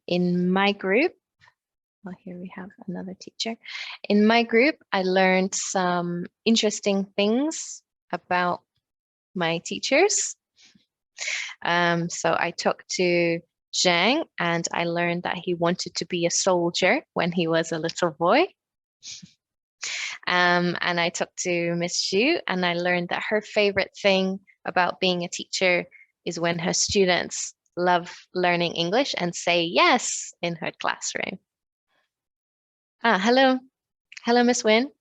in my group, well, here we have another teacher. In my group, I learned some interesting things about my teachers. So I talked to Zhang and I learned that he wanted to be a soldier when he was a little boy. And I talked to Miss Xu and I learned that her favorite thing about being a teacher is when her students love learning English and say yes in her classroom. Hello. Hello, Miss Wynn.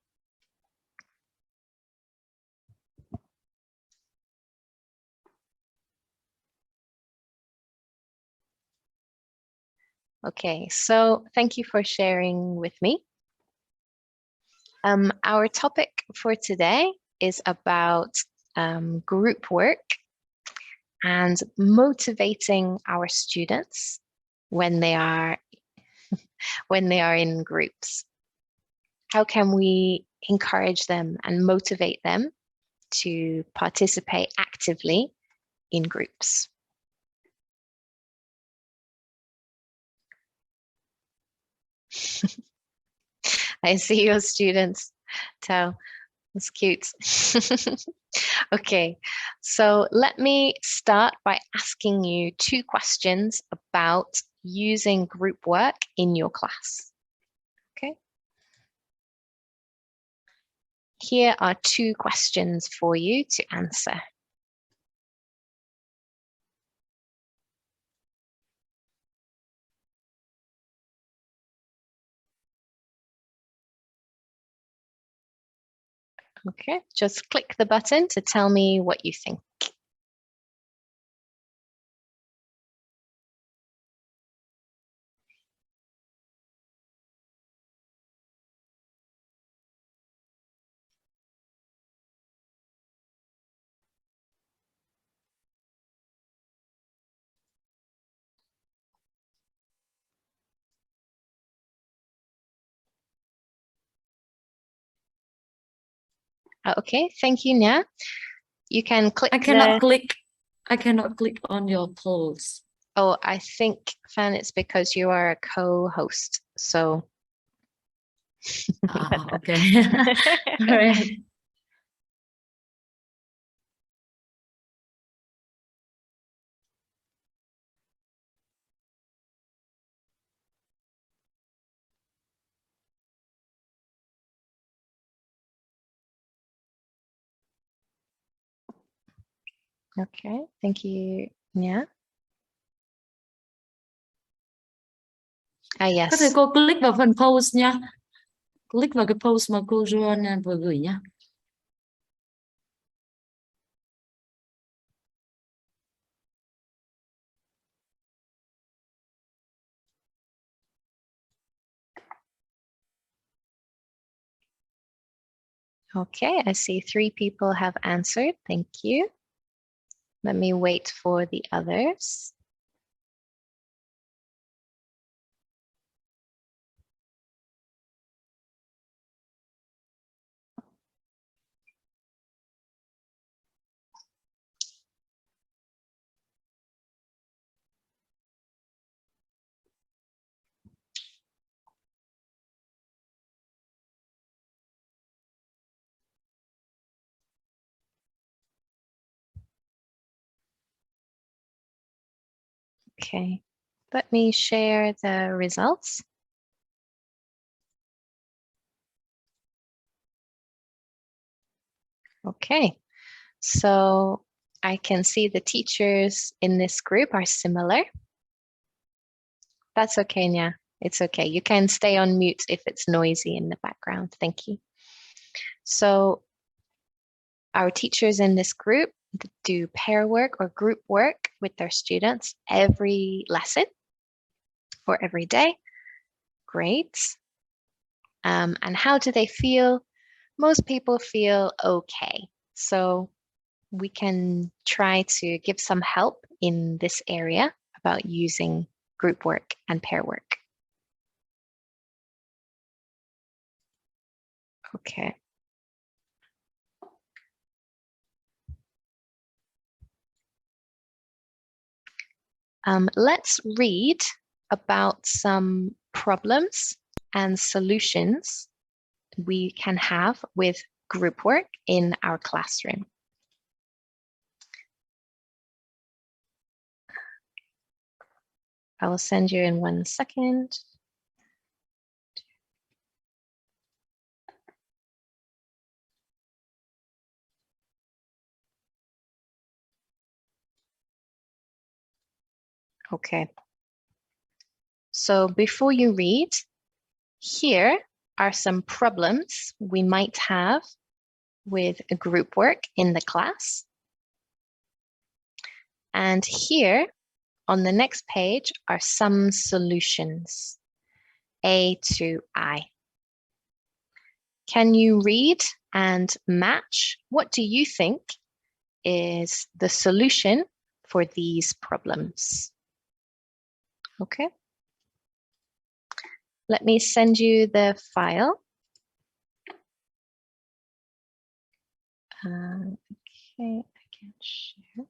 Okay, so thank you for sharing with me. Our topic for today is about group work and motivating our students when they are in groups. How can we encourage them and motivate them to participate actively in groups? I see your students, Tao. That's cute. Okay, so let me start by asking you 2 questions about using group work in your class. Okay. Here are 2 questions for you to answer. Okay, just click the button to tell me what you think. Okay, thank you, Nya. You can click I cannot click on your polls. Oh, I think, Fan, it's because you are a co-host, so. Okay. All right. Okay, thank you, Nya. Yes. Có thể cô click vào phần post nha. Click vào cái post mà cô Joanna vừa gửi nha. Okay, I see 3 people have answered. Thank you. Let me wait for the others. Okay, let me share the results. Okay, so I can see the teachers in this group are similar. That's okay, Nya. It's okay. You can stay on mute if it's noisy in the background. Thank you. So our teachers in this group do pair work or group work with their students every lesson or every day. Great. And how do they feel? Most people feel okay. So we can try to give some help in this area about using group work and pair work. Okay. Let's read about some problems and solutions we can have with group work in our classroom. I will send you in 1 second. Okay. So before you read, here are some problems we might have with a group work in the class. And here on the next page are some solutions, A to I. Can you read and match? What do you think is the solution for these problems? Okay. Let me send you the file. Okay, I can share.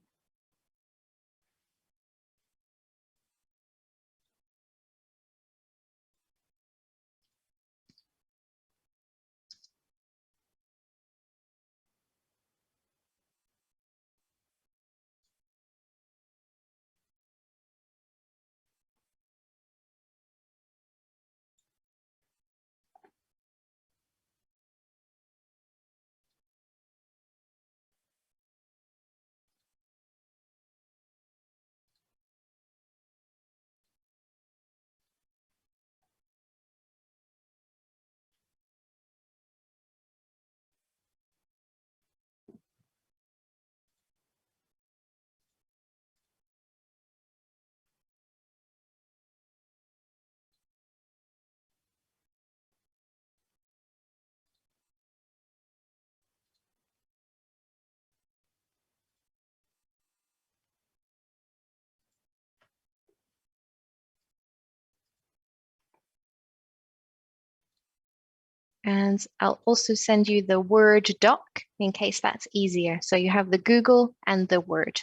And I'll also send you the Word doc in case that's easier. So you have the Google and the Word.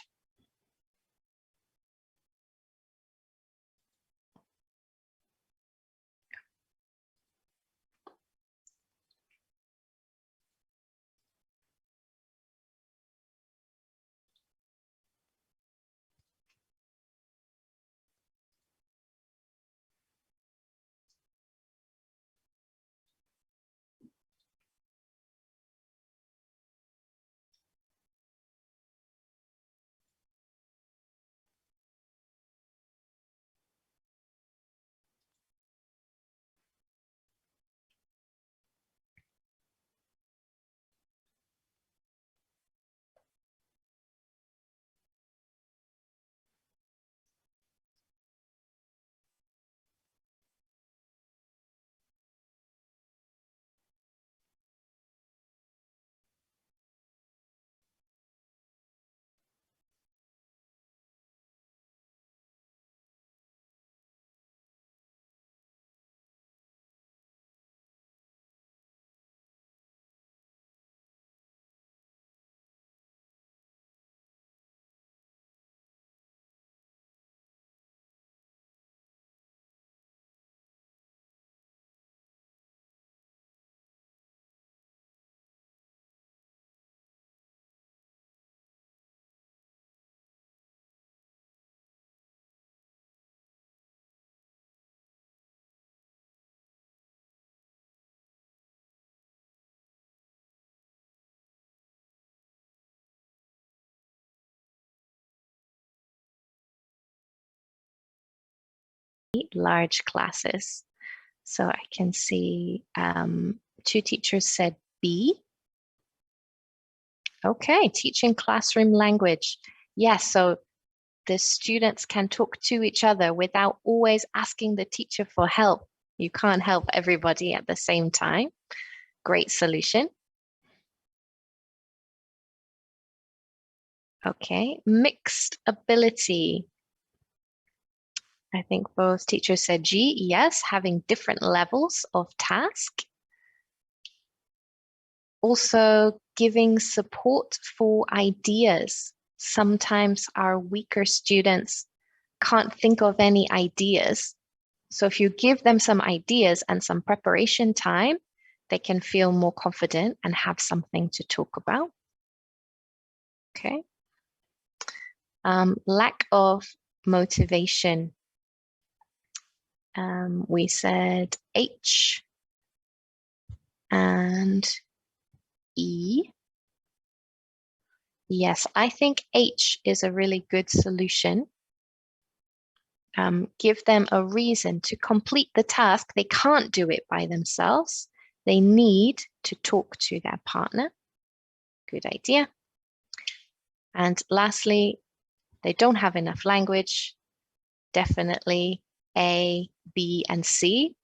Large classes. So I can see 2 teachers said B. Okay, teaching classroom language. Yes, so the students can talk to each other without always asking the teacher for help. You can't help everybody at the same time. Great solution. Okay, mixed ability. I think both teachers said G, yes, having different levels of task. Also giving support for ideas. Sometimes our weaker students can't think of any ideas, So if you give them some ideas and some preparation time, they can feel more confident and have something to talk about. Okay. Lack of motivation. We said H and E. Yes, I think H is a really good solution. Give them a reason to complete the task. They can't do it by themselves. They need to talk to their partner. Good idea. And lastly, they don't have enough language. Definitely A, B, and C.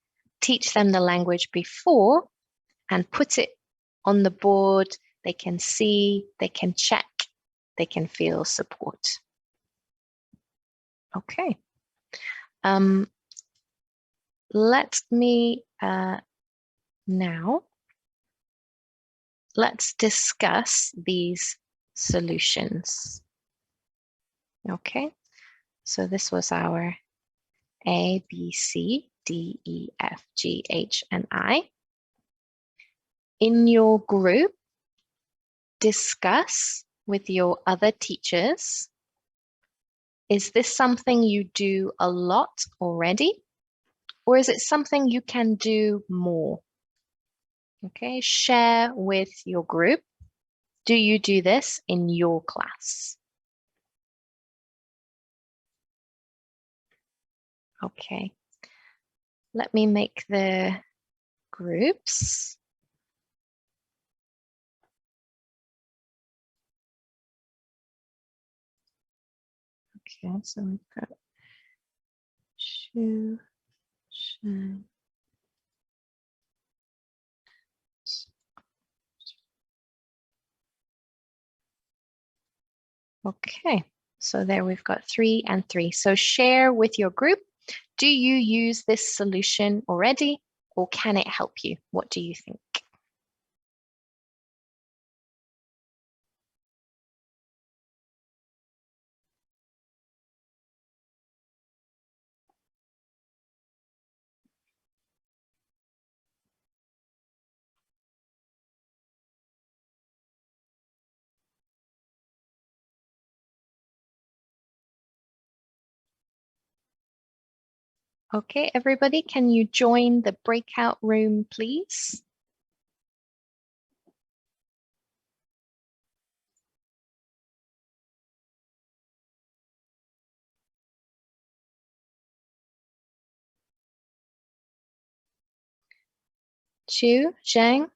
Teach them the language before and put it on the board. They can see, they can check, they can feel support. Okay. Let me now, let's discuss these solutions. Okay, so this was our A, B, C, D, E, F, G, H, and I. In your group, discuss with your other teachers. Is this something you do a lot already? Or is it something you can do more? Okay, share with your group. Do you do this in your class? Okay, let me make the groups. Okay, so we've got Shu, Shan. Okay, so there we've got 3 and 3. So share with your group. Do you use this solution already, or can it help you? What do you think? Okay, everybody, can you join the breakout room, please? Chu, Zhang,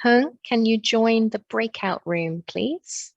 Hung, can you join the breakout room, please?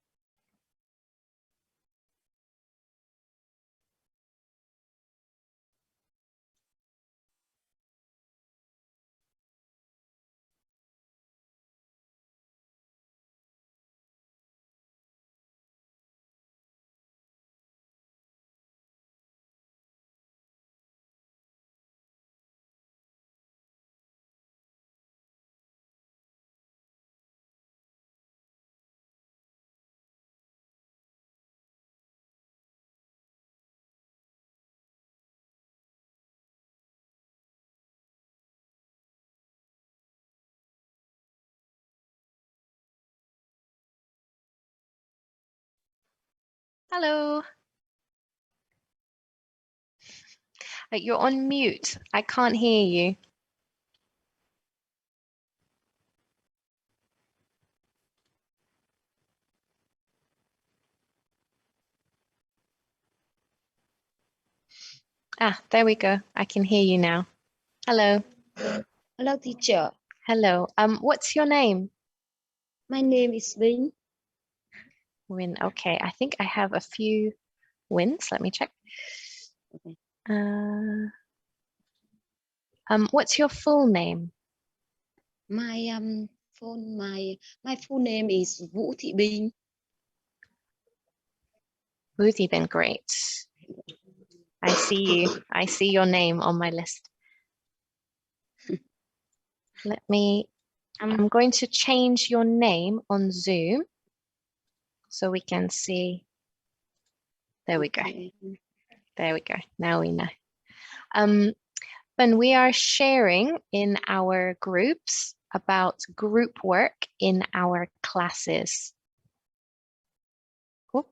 Hello. You're on mute. I can't hear you. Ah, there we go. I can hear you now. Hello. Hello, teacher. Hello. What's your name? My name is Vinh. Win. Okay, I think I have a few wins. Let me check. Okay. What's your full name? My full name is Vũ Thị Bình. Vu Thi Binh, great. I see you. I see your name on my list. Let me, I'm going to change your name on Zoom so we can see. There we go. Okay. There we go. Now we know. When we are sharing in our groups about group work in our classes. Cool.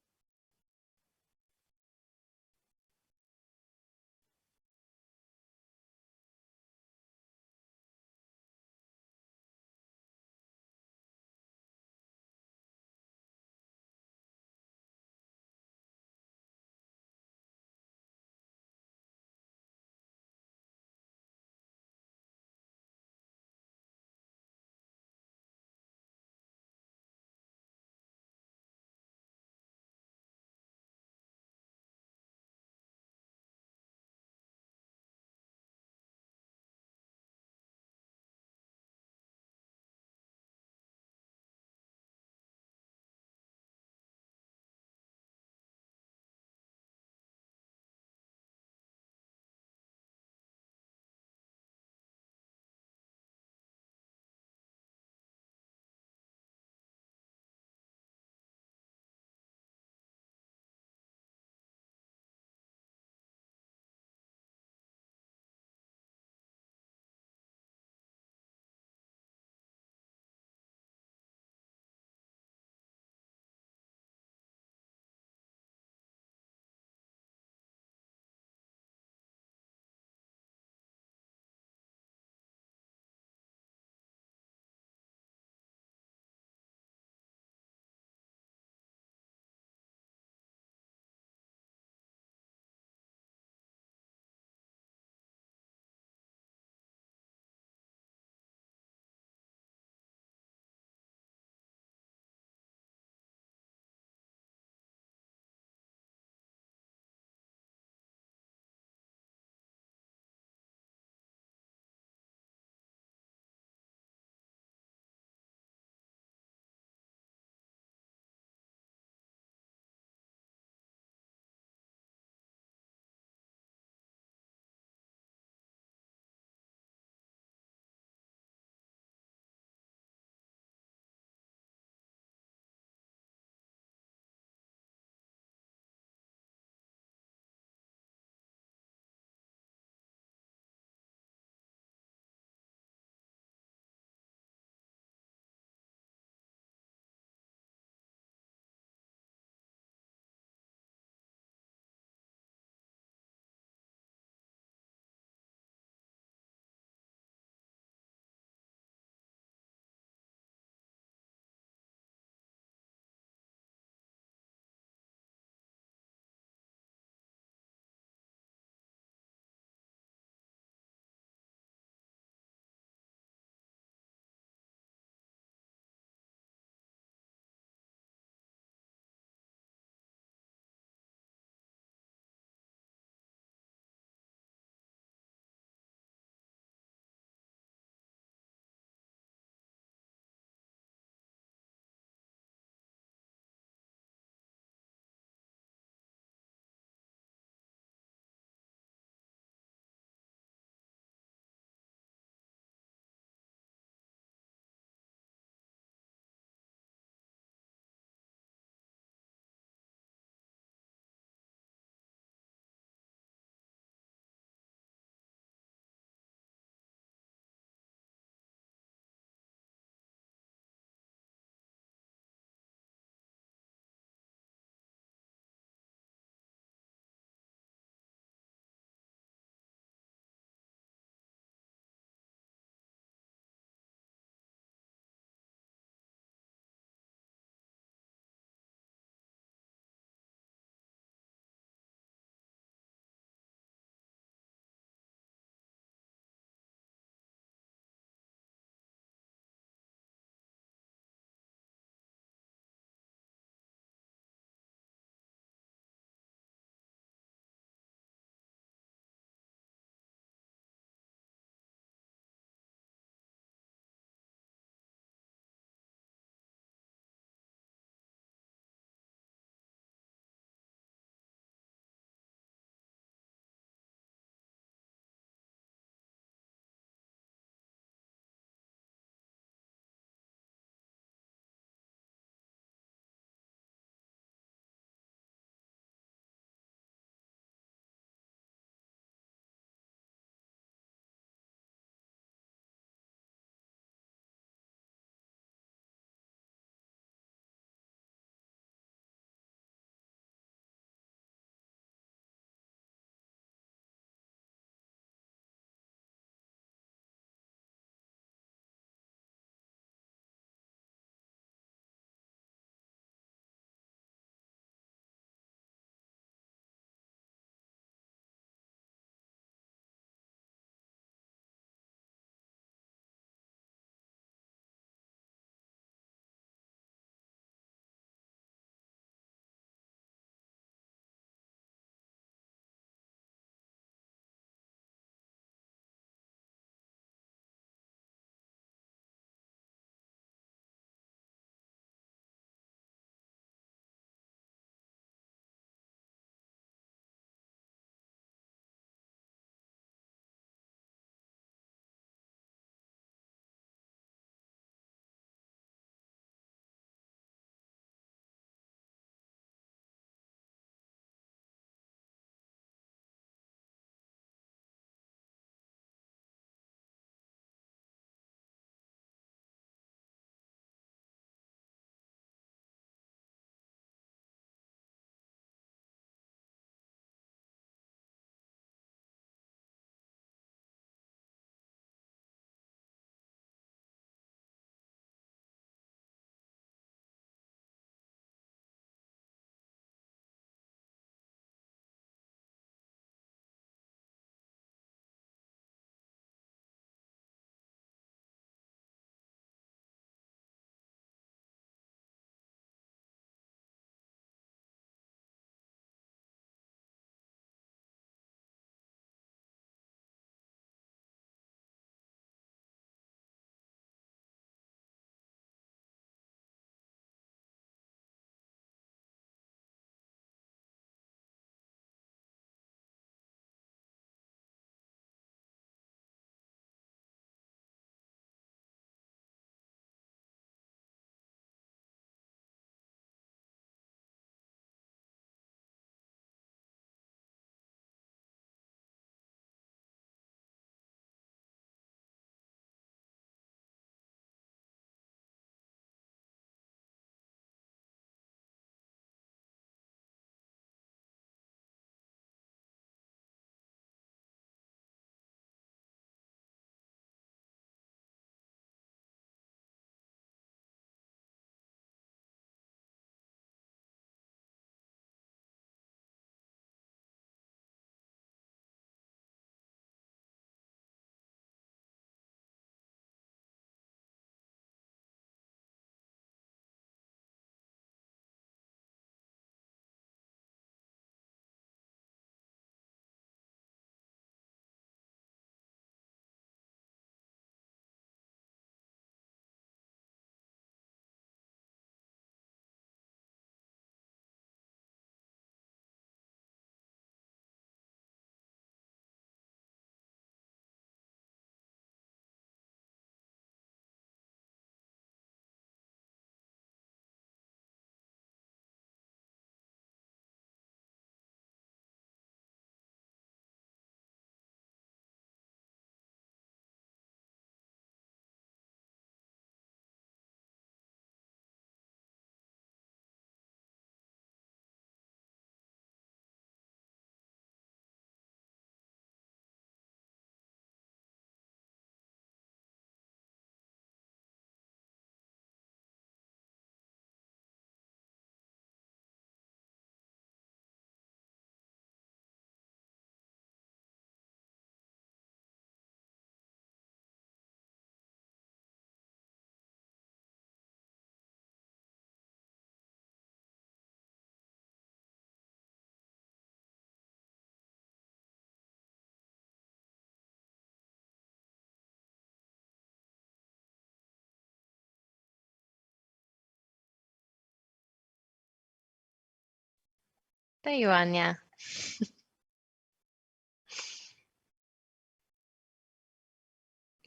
There you are, Nya.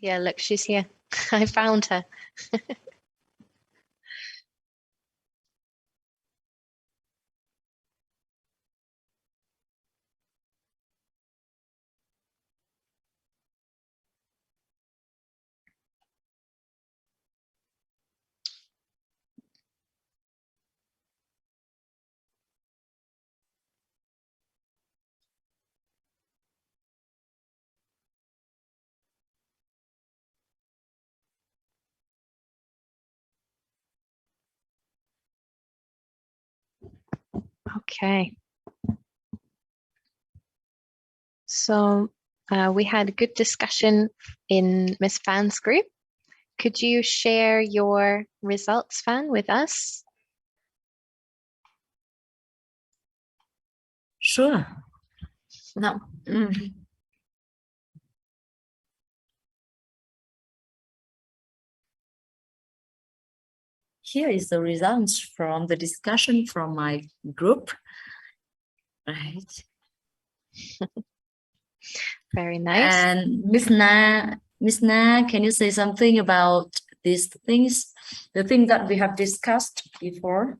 Yeah, look, she's here. I found her. Okay. So we had a good discussion in Miss Fan's group. Could you share your results, Fan, with us? Sure. Now, here is the results from the discussion from my group. Right. Very nice. And Miss Na, can you say something about these things, the thing that we have discussed before?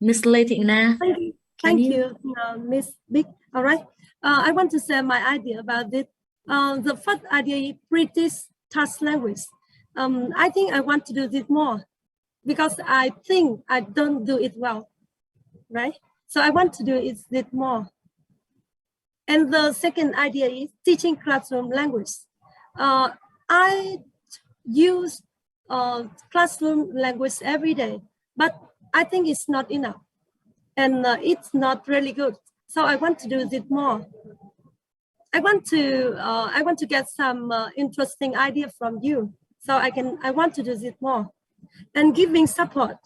Miss Lê Thị Na. Thank you, Miss Big. All right. I want to say my idea about it. The first idea is British touch language. I think I want to do this more because I think I don't do it well, right? So I want to do it more. And the second idea is teaching classroom language. I use classroom language every day, but I think it's not enough. And it's not really good. So I want to do it more. I want to get some interesting idea from you. So I want to do it more. And giving support.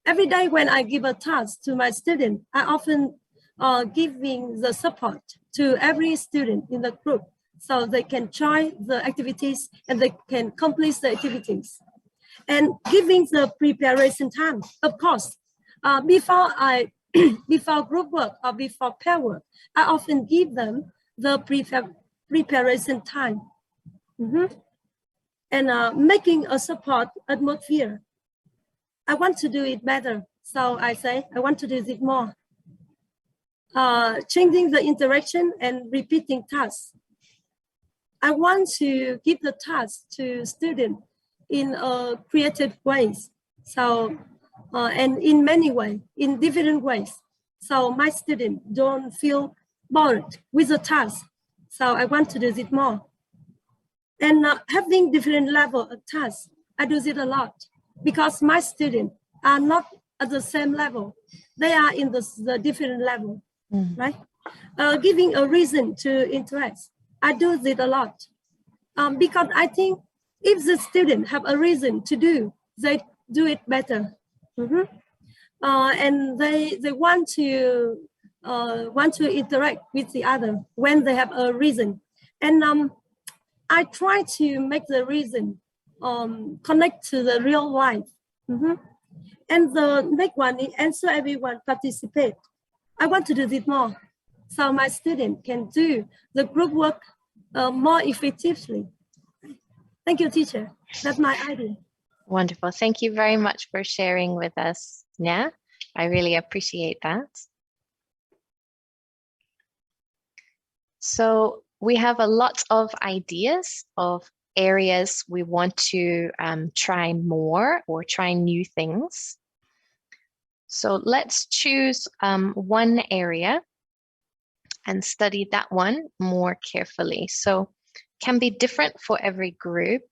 Every day when I give a task to my student, I often giving the support to every student in the group so they can try the activities and they can complete the activities. And giving the preparation time, of course, before group work or before pair work, I often give them the preparation time. And making a support atmosphere. I want to do it better. So I say, I want to do it more. Changing the interaction and repeating tasks. I want to give the task to students in creative ways. So, and in many ways, in different ways. So my students don't feel bored with the task. So I want to do it more. And having different level of tasks, I do it a lot because my students are not at the same level. They are in the different level, right? Giving a reason to interact. I do it a lot because I think if the students have a reason to do, they do it better. And they want to interact with the other when they have a reason. And I try to make the reason connect to the real life. And the next one is answer everyone participate. I want to do this more so my students can do the group work more effectively. Thank you, teacher. That's my idea. Wonderful. Thank you very much for sharing with us, Nya. I really appreciate that. So we have a lot of ideas of areas we want to try more or try new things. So let's choose one area and study that one more carefully. So can be different for every group.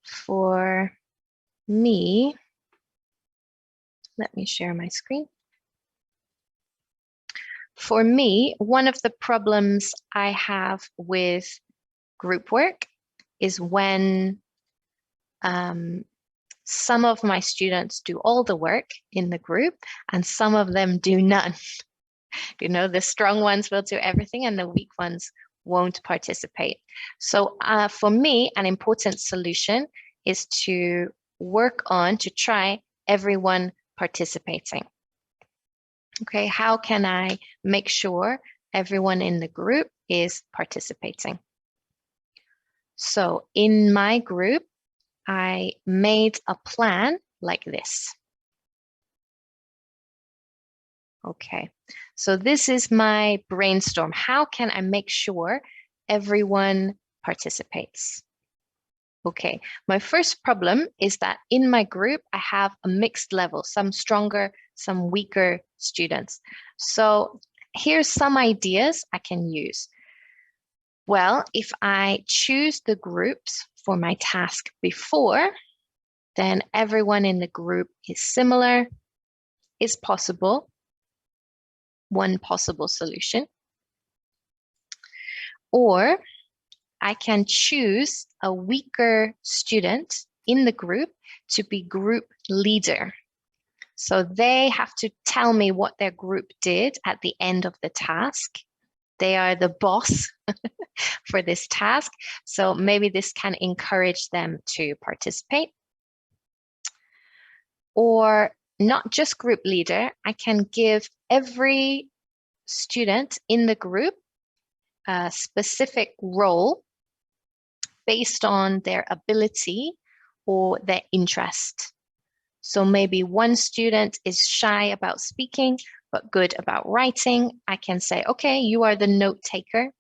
For me, let me share my screen. For me, one of the problems I have with group work is when some of my students do all the work in the group and some of them do none. You know, the strong ones will do everything and the weak ones won't participate. So for me, an important solution is to work on to try everyone participating? Okay, how can I make sure everyone in the group is participating? So in my group, I made a plan like this. Okay, so this is my brainstorm. How can I make sure everyone participates? Okay, my first problem is that in my group, I have a mixed level, some stronger, some weaker students. So here's some ideas I can use. Well, if I choose the groups for my task before, then everyone in the group is similar, is possible, one possible solution. Or I can choose a weaker student in the group to be group leader. So they have to tell me what their group did at the end of the task. They are the boss for this task. So maybe this can encourage them to participate. Or not just group leader, I can give every student in the group a specific role based on their ability or their interest. So maybe one student is shy about speaking, but good about writing. I can say, okay, you are the note taker.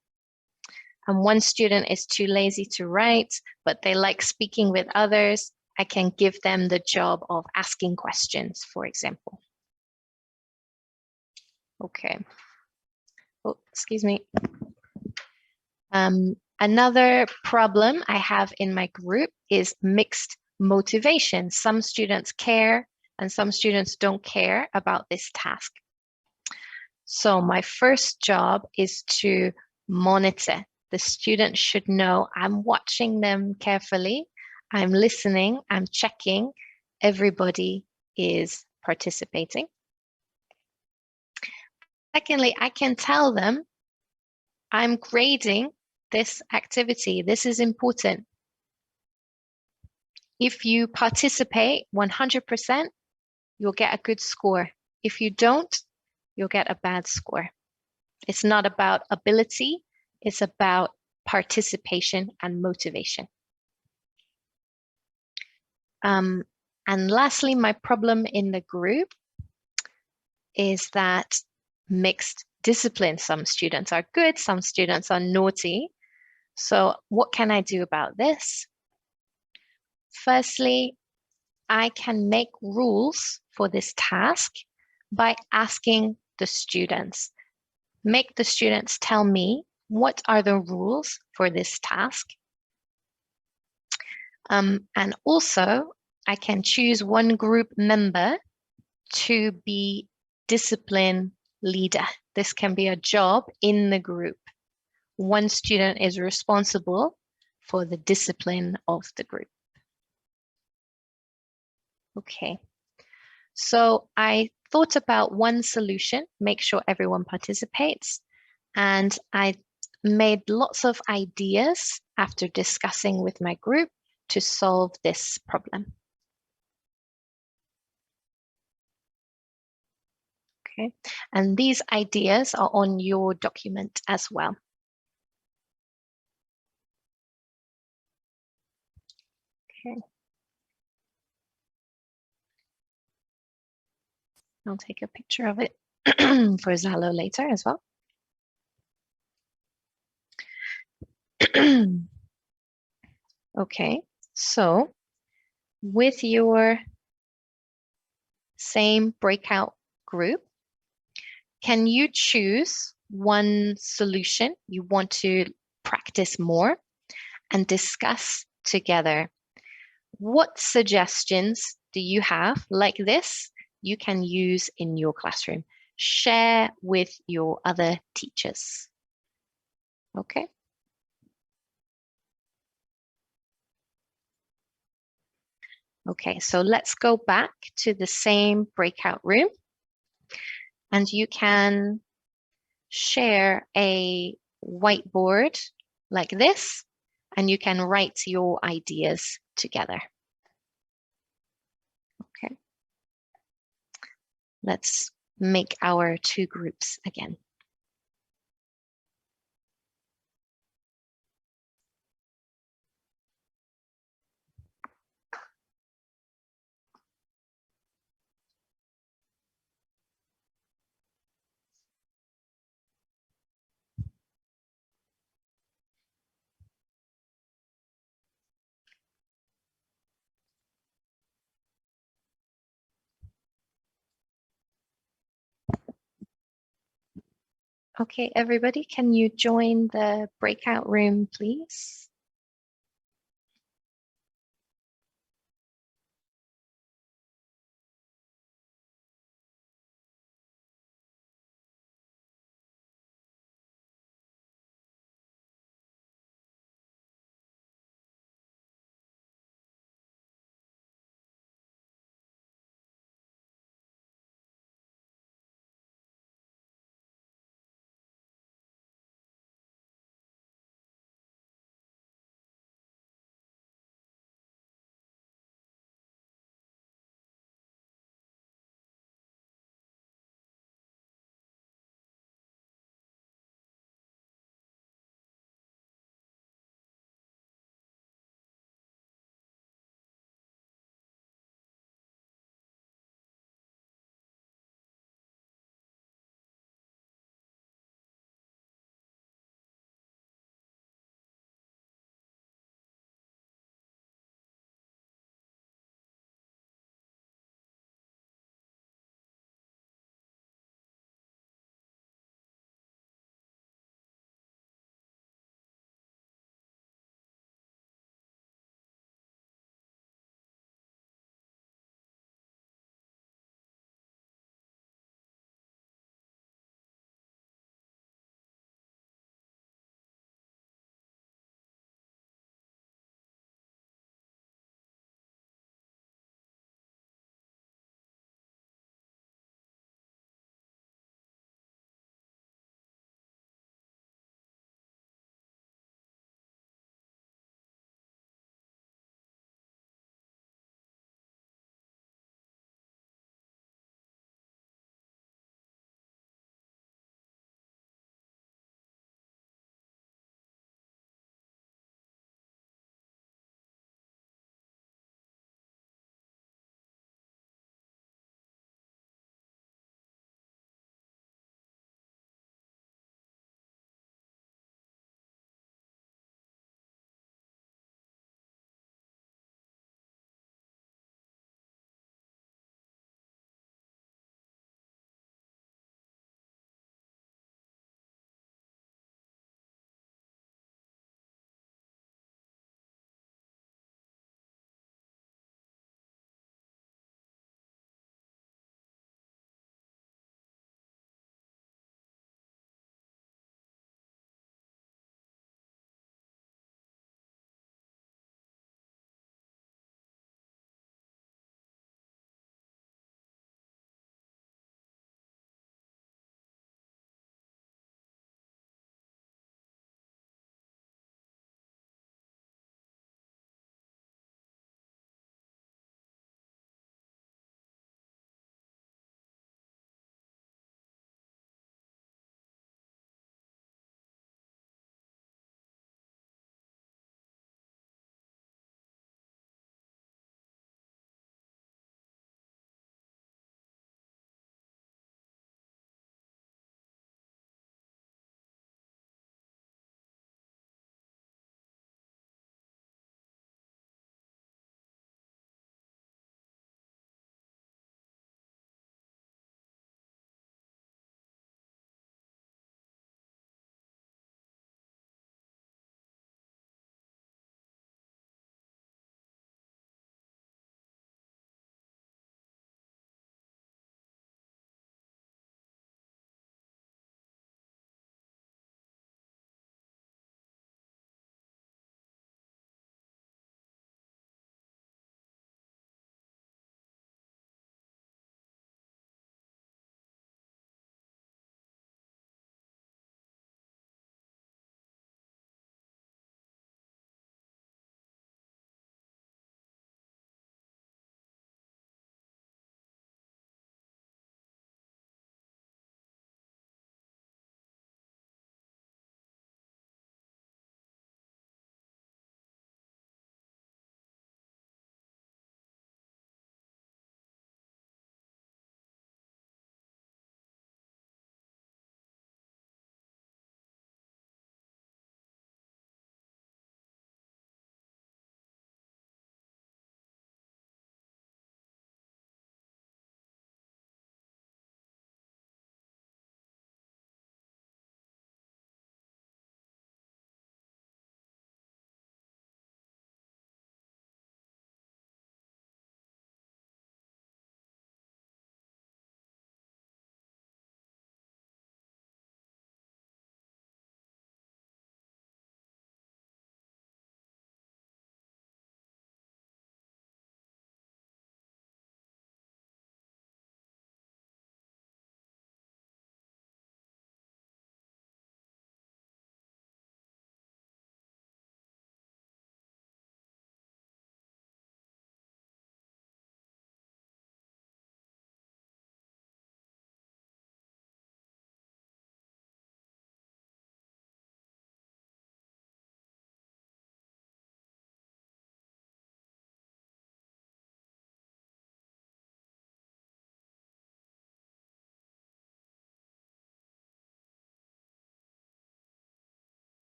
And one student is too lazy to write, but they like speaking with others. I can give them the job of asking questions, for example. Okay. Oh, excuse me. Another problem I have in my group is mixed motivation. Some students care and some students don't care about this task. So my first job is to monitor. The student should know I'm watching them carefully, I'm listening, I'm checking everybody is participating. Secondly, I can tell them I'm grading this activity. This is important. If you participate 100%, you'll get a good score. If you don't, you'll get a bad score. It's not about ability, it's about participation and motivation. And lastly, my problem in the group is that mixed discipline. Some students are good, some students are naughty. So what can I do about this? Firstly, I can make rules for this task by asking the students. Make the students tell me what are the rules for this task. And also, I can choose one group member to be discipline leader. This can be a job in the group. One student is responsible for the discipline of the group. Okay, so I thought about one solution, make sure everyone participates, and I made lots of ideas after discussing with my group to solve this problem. Okay, and these ideas are on your document as well. Okay. I'll take a picture of it for Zalo later as well. Okay, so with your same breakout group, can you choose one solution you want to practice more and discuss together? What suggestions do you have like this you can use in your classroom? Share with your other teachers. Okay. Okay, so let's go back to the same breakout room, and you can share a whiteboard like this, and you can write your ideas together. Let's make our two groups again. Okay, everybody, can you join the breakout room, please?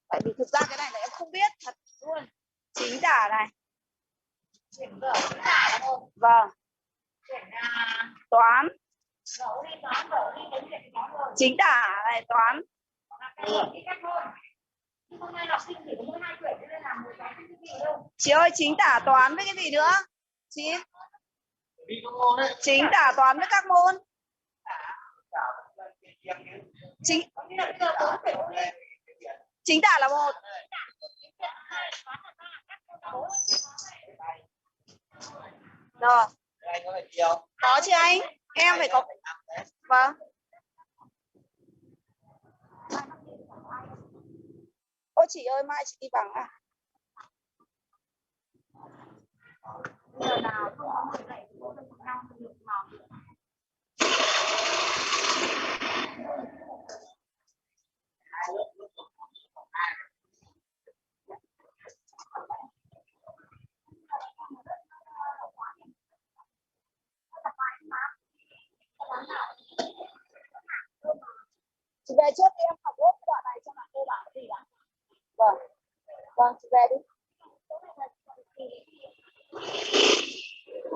Tại vì thực ra cái này là em không biết thật luôn. Chính tả này. Vâng. Toán. Chính tả này, toán. Chị ơi, chính tả toán với cái gì nữa? Chị? Chính tả toán với các môn. Chính tả là một. Rồi. Có chứ anh? Em phải có. Vâng. Ôi chị ơi, mai chị đi vắng à? Chị về trước đi, em học nốt đoạn này cho bạn cô bảo gì ạ? Vâng. Vâng, chị về đi.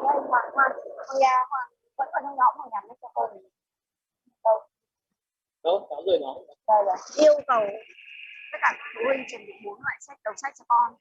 Đây, Hoàng vẫn còn trong nhóm Hoàng nhắn cho cô. Đâu, có rồi nó. Đây là yêu cầu tất cả phụ huynh chuẩn bị 4 loại sách đầu sách cho con.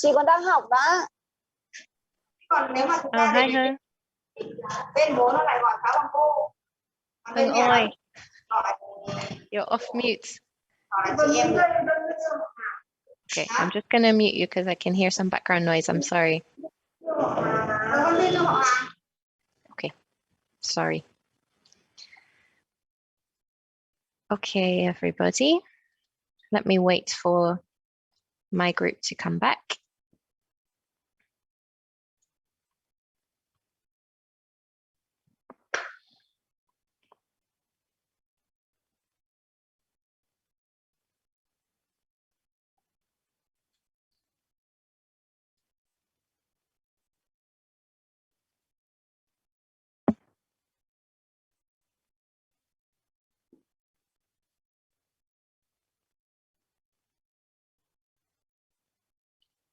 Chị còn đang học đó. Còn nếu mà chúng ta hi Hương. bên bố nó lại gọi cháu bằng cô. Hương ơi, you're off mute. Okay, I'm just gonna mute you because I can hear some background noise. I'm sorry. Okay, sorry. Okay, everybody. Let me wait for my group to come back.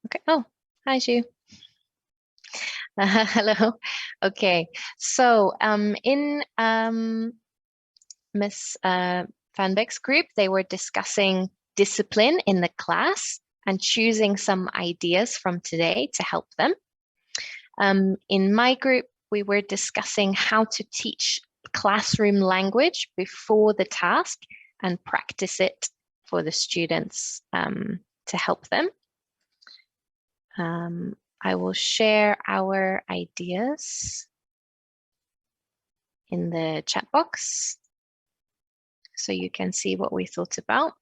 Okay. Oh, hi, Ju. Hello. Okay. So in Miss Van Beek's group, they were discussing discipline in the class and choosing some ideas from today to help them. In my group, we were discussing how to teach classroom language before the task and practice it for the students to help them. I will share our ideas in the chat box so you can see what we thought about.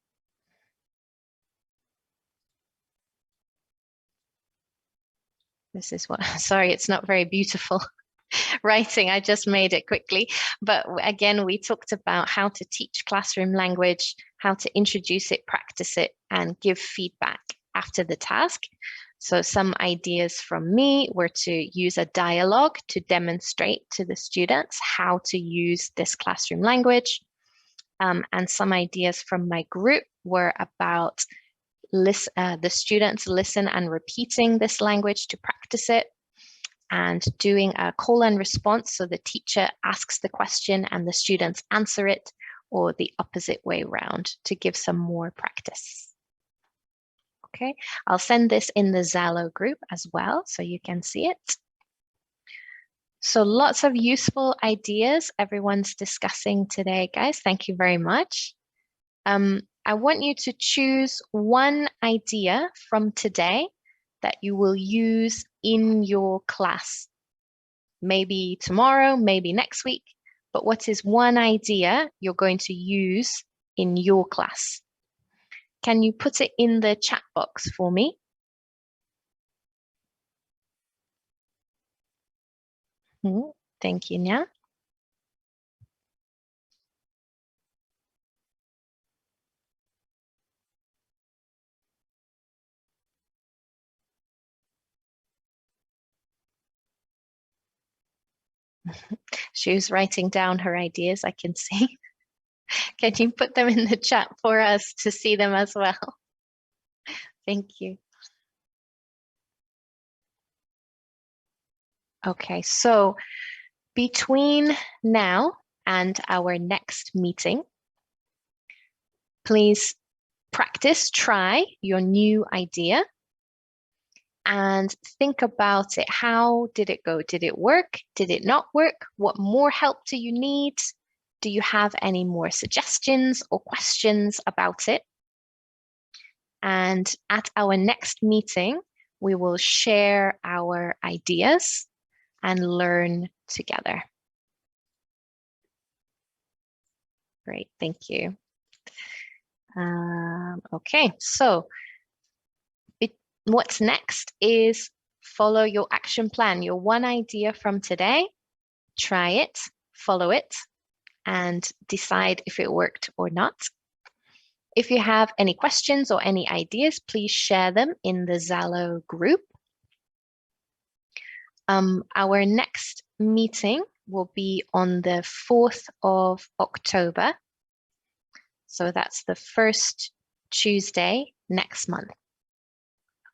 This is what, sorry, it's not very beautiful writing. I just made it quickly. But again, we talked about how to teach classroom language, how to introduce it, practice it, and give feedback after the task. So some ideas from me were to use a dialogue to demonstrate to the students how to use this classroom language. And some ideas from my group were about the students listen and repeating this language to practice it. and doing a call and response. So the teacher asks the question and the students answer it, or the opposite way around to give some more practice. Okay, I'll send this in the Zalo group as well so you can see it. So lots of useful ideas everyone's discussing today, guys. Thank you very much. I want you to choose one idea from today that you will use in your class. Maybe tomorrow, maybe next week, but what is one idea you're going to use in your class? Can you put it in the chat box for me? Thank you, Nya. She was writing down her ideas, I can see. Can you put them in the chat for us to see them as well? Thank you. Okay, so between now and our next meeting, please practice, try your new idea and think about it. How did it go? Did it work? Did it not work? What more help do you need? Do you have any more suggestions or questions about it? And at our next meeting, we will share our ideas and learn together. Great, thank you. Okay, so what's next is follow your action plan, your one idea from today, try it, follow it, and decide if it worked or not. If you have any questions or any ideas, please share them in the Zalo group. Our next meeting will be on the 4th of October. So that's the first Tuesday next month.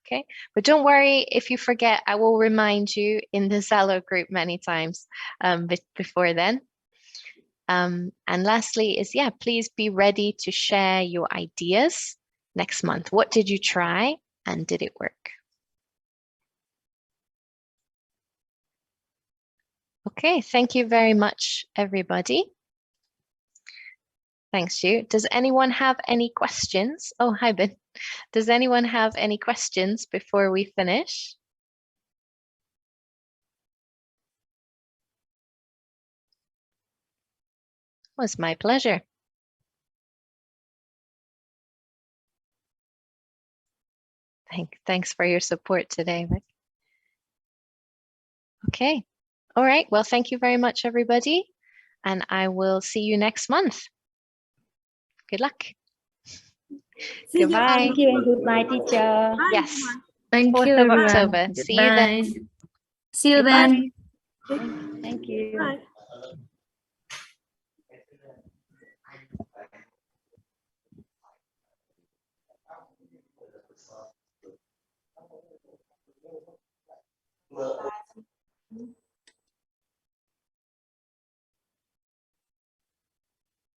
Okay, but don't worry if you forget, I will remind you in the Zalo group many times before then. And lastly is, yeah, please be ready to share your ideas next month. What did you try and did it work? Okay, thank you very much, everybody. Thanks, you. Does anyone have any questions? Oh, hi, Ben. Does anyone have any questions before we finish? It was my pleasure. Thanks for your support today, Vic. Okay. All right. Well, thank you very much, everybody. And I will see you next month. Good luck. See you. Goodbye. Thank you and goodbye, teacher. Bye, Yes. everyone. Thank 4th you, of everyone. October. See you then. Goodbye. See you Goodbye. then. Thank you. Bye. Well,